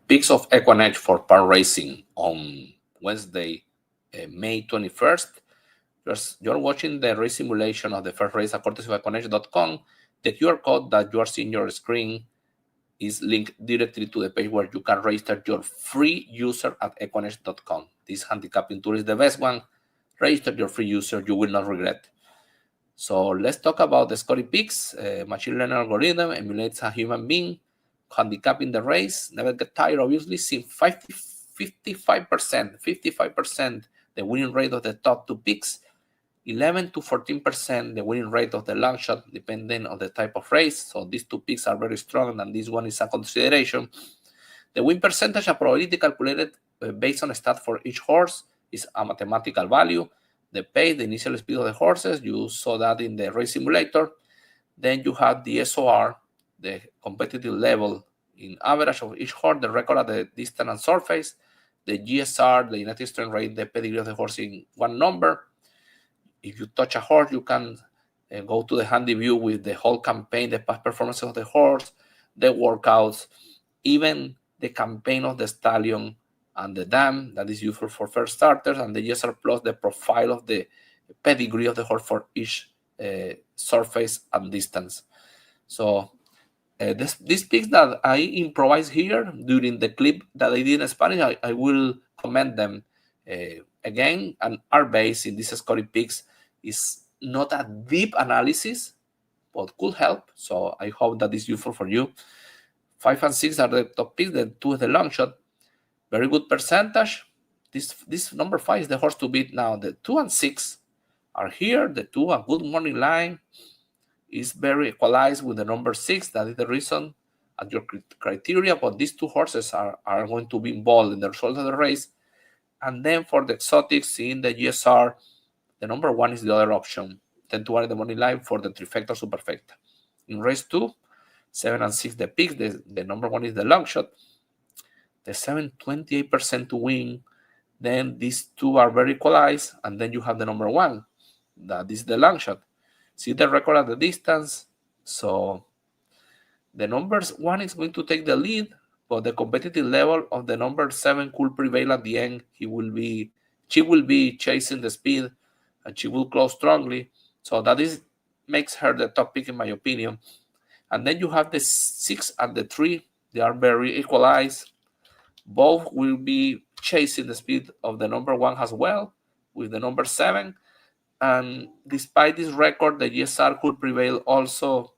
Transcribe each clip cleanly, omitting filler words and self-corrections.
Picks of Equinage for Parx Racing on Wednesday, May 21st. You're watching the race simulation of the first race at courtesy of Equinage.com. The QR code that you are seeing your screen is linked directly to the page where you can register your free user at Equinage.com. This handicapping tool is the best one. Register your free user, you will not regret. So let's talk about the scoring picks. Machine learning algorithm emulates a human being, handicapping the race. Never get tired, obviously. See 55% the winning rate of the top two picks, 11 to 14% the winning rate of the long shot, depending on the type of race. So these two picks are very strong, and this one is a consideration. The win percentage and probability calculated based on a stat for each horse is a mathematical value. The pace, the initial speed of the horses, you saw that in the race simulator. Then you have the SOR, the competitive level in average of each horse, the record at the distance and surface, the GSR, the United Strength Rate, the pedigree of the horse in one number. If you touch a horse, you can go to the handy view with the whole campaign, the past performances of the horse, the workouts, even the campaign of the stallion and the dam that is useful for first starters, and the GSR plus the profile of the pedigree of the horse for each surface and distance. So these picks that I improvised here during the clip that I did in Spanish, I will comment them again, and our base in these scoring picks is not a deep analysis, but could help. So I hope that is useful for you. 5 and 6 are the top picks. The 2 is the long shot. Very good percentage. This number 5 is the horse to beat now. The 2 and 6 are here. The 2, a good morning line, is very equalized with the number 6. That is the reason at your criteria. But these two horses are going to be involved in the result of the race. And then for the exotics in the GSR, the number 1 is the other option. 10 to 1 in the money line for the trifecta superfecta. In race 2, 7 and 6 the picks. The number 1 is the long shot. The 7, 28% to win. Then these two are very equalized. And then you have the number 1. That is the long shot. See the record at the distance. So the number 1 is going to take the lead, but the competitive level of the number 7 could prevail at the end. She will be chasing the speed, and she will close strongly. So that makes her the top pick in my opinion. And then you have the 6 and the 3. They are very equalized. Both will be chasing the speed of the number 1 as well, with the number 7. And despite this record, the GSR could prevail also.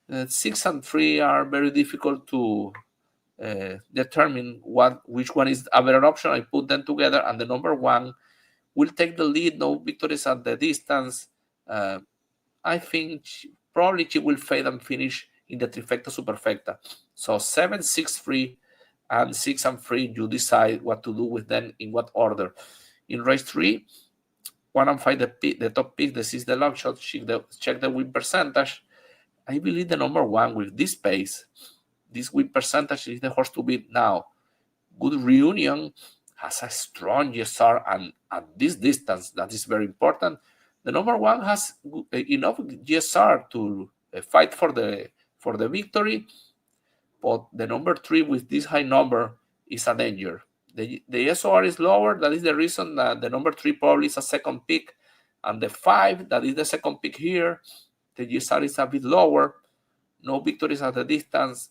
6 and 3 are very difficult to determine which one is a better option. I put them together, and the number 1 will take the lead. No victories at the distance. I think probably she will fade and finish in the trifecta superfecta. So 7, 6, 3, and 6 and 3. You decide what to do with them in what order. In race 3, 1 and 5 the top pick. This is the long shot. Check the win percentage. I believe the number 1 with this pace, this win percentage is the horse to beat now. Good Reunion has a strong GSR, and at this distance, that is very important. The number 1 has enough GSR to fight for the victory, but the number 3 with this high number is a danger. The SOR is lower. That is the reason that the number 3 probably is a second pick, and the 5, that is the second pick here, the GSR is a bit lower. No victories at the distance.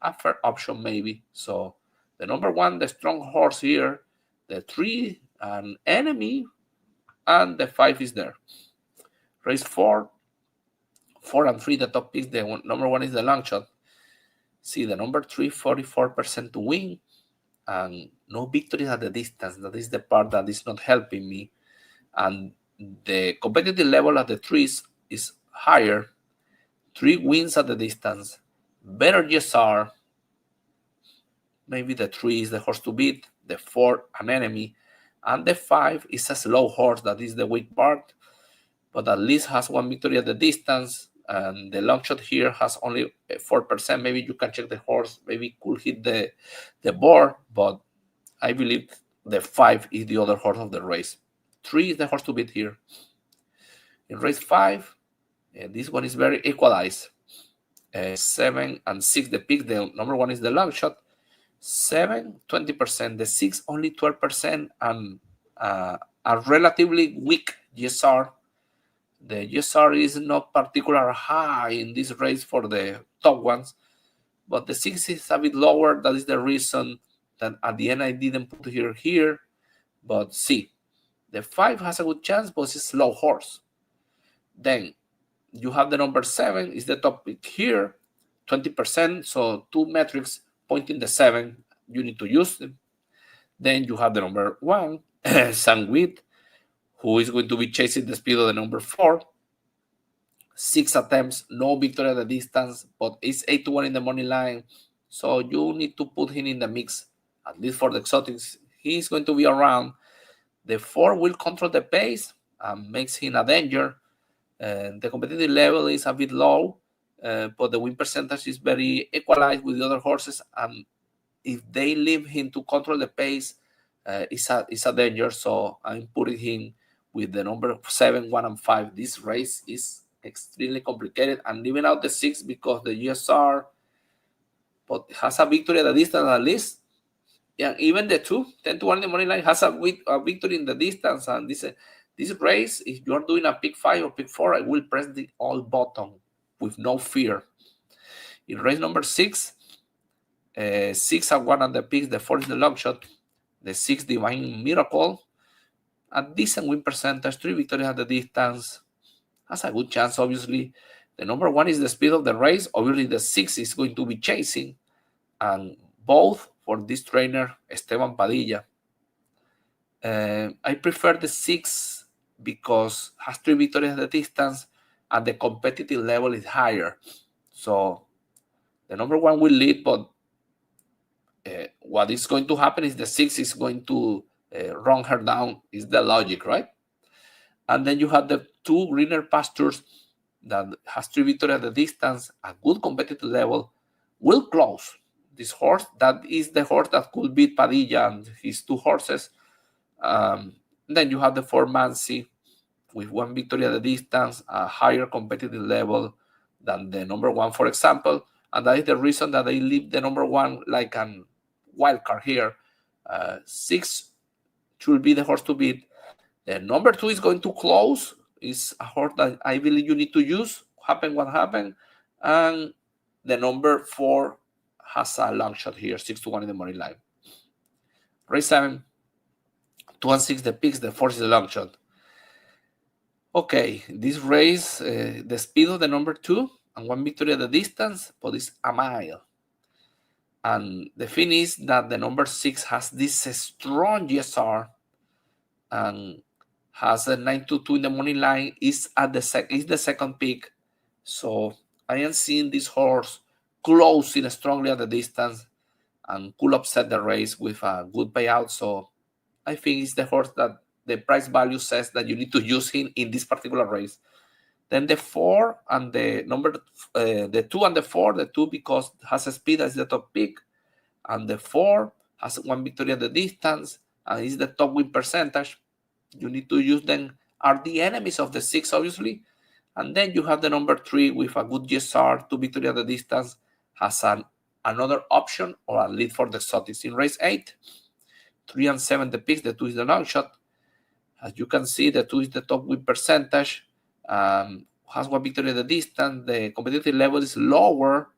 A fair option maybe. So the number 1, the strong horse here. The 3, an enemy. And the 5 is there. Race 4. 4 and 3, the top picks. The number 1 is the long shot. See, the number 3, 44% to win. And no victories at the distance. That is the part that is not helping me. And the competitive level at the 3s is higher. 3 wins at the distance. Better GSR. Maybe the 3 is the horse to beat. The 4, an enemy. And the 5 is a slow horse. That is the weak part. But at least has 1 victory at the distance. And the long shot here has only 4%. Maybe you can check the horse. Maybe could hit the board. But I believe the 5 is the other horse of the race. 3 is the horse to beat here. In race 5, this one is very equalized. 7 and 6, the pick. The number 1 is the long shot. 7, 20%. The 6, only 12%, and a relatively weak GSR. The GSR is not particularly high in this race for the top ones, but the 6 is a bit lower. That is the reason that at the end I didn't put here. But see, the 5 has a good chance, but it's a slow horse. Then you have the number 7 is the top pick here, 20%. So 2 metrics pointing the 7, you need to use them. Then you have the number 1, Sandwich, who is going to be chasing the speed of the number 4. 6 attempts, no victory at the distance, but it's 8-1 in the money line. So you need to put him in the mix, at least for the exotics. He's going to be around. The 4 will control the pace and makes him a danger. The competitive level is a bit low, but the win percentage is very equalized with the other horses. And if they leave him to control the pace, it's a danger. So I'm putting him with the number 7, 1, and 5. This race is extremely complicated, and leaving out the 6 because the GSR but has a victory at the distance at least. Yeah, even the 2, 10-1 in the money line, has a victory in the distance. And this race, if you're doing a pick 5 or pick 4, I will press the all button with no fear. In race number 6, 6-1 on the picks, the 4 is the long shot, the 6 Divine Miracle, a decent win percentage, 3 victories at the distance, has a good chance. Obviously, the number 1 is the speed of the race. Obviously, the 6 is going to be chasing, and both for this trainer, Esteban Padilla. I prefer the 6 because has 3 victories at the distance, and the competitive level is higher. So the number 1 will lead, but what is going to happen is the 6 is going to run her down, is the logic, right? And then you have the 2 Greener Pastures that has 3 victories at the distance, a good competitive level, will close. This horse, that is the horse that could beat Padilla and his 2 horses. Then you have the 4 Mansi with 1 victory at the distance, a higher competitive level than the number 1, for example. And that is the reason that they leave the number 1 like a wild card here. 6 should be the horse to beat. The number 2 is going to close. It's a horse that I believe you need to use. Happen what happened. And the number 4 has a long shot here, 6-1 in the money line. Race 7, 2 and 6 the picks, the 4 is the long shot. Okay, this race, the speed of the number 2 and 1 victory at the distance, but it's a mile. And the thing is that the number 6 has this strong GSR and has a 9-2 in the money line, is the second pick. So I am seeing this horse closing strongly at the distance and could upset the race with a good payout. So I think it's the horse that the price value says that you need to use him in this particular race. Then the 4 and the number, the 2 and the 4, the 2 because has a speed as the top pick, and the 4 has 1 victory at the distance and is the top win percentage. You need to use them, are the enemies of the 6, obviously. And then you have the number 3 with a good GSR, 2 victory at the distance, has another option or a lead for the exotics. In race 8, 3 and 7 the picks, the 2 is the long shot. As you can see, the 2 is the top win percentage, has 1 victory at the distance. The competitive level is lower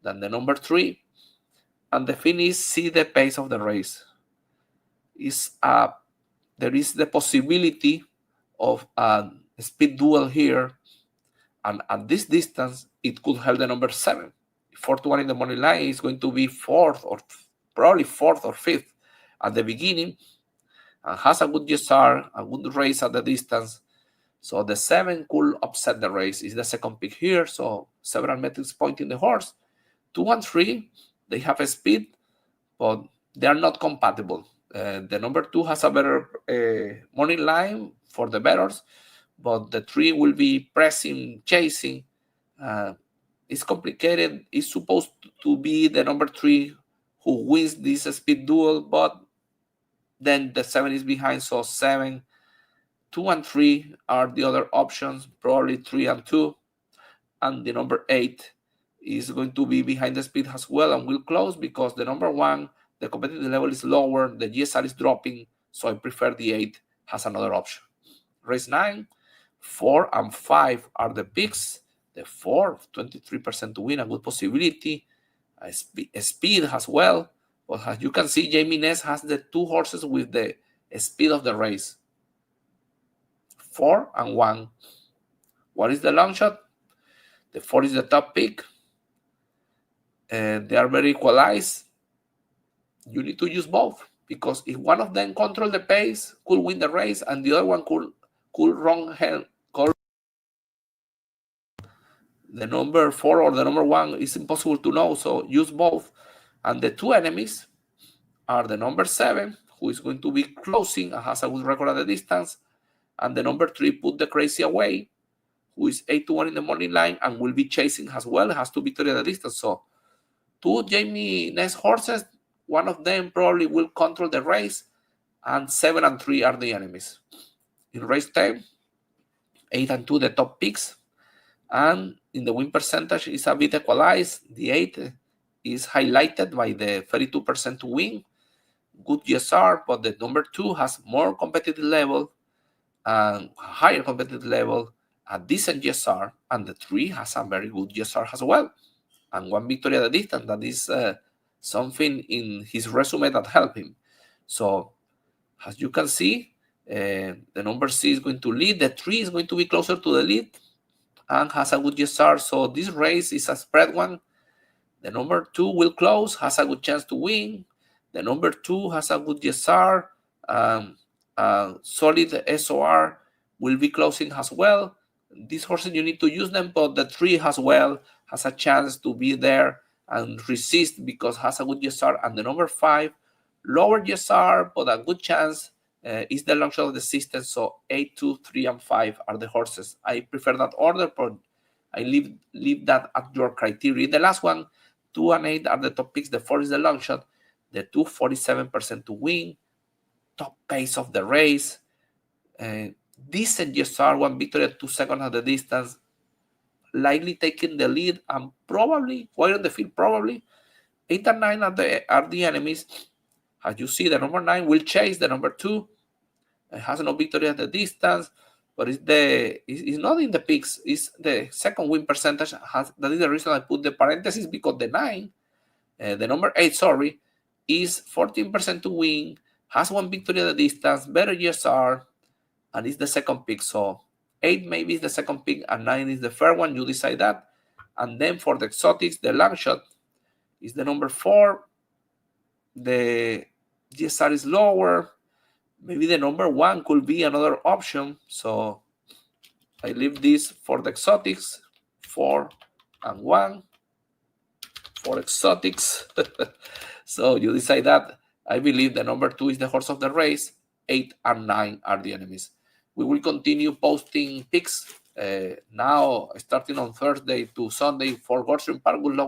than the number 3. And the thing is, see the pace of the race. There is the possibility of a speed duel here. And at this distance, it could help the number 7. 4-1 in the money line is going to be 4th or probably 4th or 5th at the beginning. And has a good GSR, a good race at the distance. So the 7 could upset the race. It's the second pick here. So several metrics pointing the horse. 2 and 3, they have a speed, but they are not compatible. The number 2 has a better money line for the bettors, but the 3 will be pressing, chasing. It's complicated. It's supposed to be the number 3 who wins this speed duel, but then the 7 is behind. So 7, 2 and 3 are the other options, probably 3 and 2. And the number 8 is going to be behind the speed as well and will close because the number 1, the competitive level is lower, the GSR is dropping, so I prefer the 8 as another option. Race 9, 4 and 5 are the picks. The 4, 23% to win, a good possibility. Speed as well. But as you can see, Jamie Ness has the 2 horses with the speed of the race. 4 and 1. What is the long shot? The 4 is the top pick. They are very equalized. You need to use both because if one of them control the pace, could win the race, and the other one could wrong call the number 4 or the number 1 is impossible to know. So use both. And the 2 enemies are the number 7, who is going to be closing and has a good record at the distance, and the number 3, Put the Crazy Away, who is 8-1 in the morning line and will be chasing as well, has 2 victories at the distance. So 2 Jamie Ness horses, one of them probably will control the race, and 7 and 3 are the enemies. In race 10, 8 and 2 the top picks, and in the win percentage is a bit equalized. The 8 is highlighted by the 32% to win, good GSR, but the number 2 has more competitive level and higher competitive level, a decent GSR, and the 3 has a very good GSR as well, and 1 victory at a distance. That is something in his resume that helped him. So as you can see, the number 6 is going to lead, the 3 is going to be closer to the lead and has a good GSR. So this race is a spread one. The number 2 will close, has a good chance to win. The number 2 has a good GSR, solid SOR will be closing as well. These horses, you need to use them, but the 3 as well has a chance to be there and resist because has a good GSR. And the number 5, lower GSR, but a good chance, is the long shot of the system. So 8, 2, 3, and 5 are the horses. I prefer that order, but I leave that at your criteria. The last one, 2 and 8 are the top picks. The 4 is the long shot. The 2, 47% to win. Top pace of the race. Decent GSR, 1 victory at 2 seconds at the distance. Likely taking the lead and probably, while on the field, probably 8 and 9 are the enemies. As you see, the number 9 will chase the number 2. It has no victory at the distance, but it's not in the picks. It's the second win percentage. That is the reason I put the parentheses, because the 9, the number 8, sorry, is 14% to win, has 1 victory at the distance, better GSR, and is the second pick. So 8 maybe is the second pick, and 9 is the third one. You decide that. And then for the exotics, the long shot is the number 4. The GSR is lower. Maybe the number 1 could be another option. So I leave this for the exotics, 4 and 1 for exotics. So you decide that. I believe the number 2 is the horse of the race. 8 and 9 are the enemies. We will continue posting picks now starting on Thursday to Sunday for Gulfstream Park. Good luck.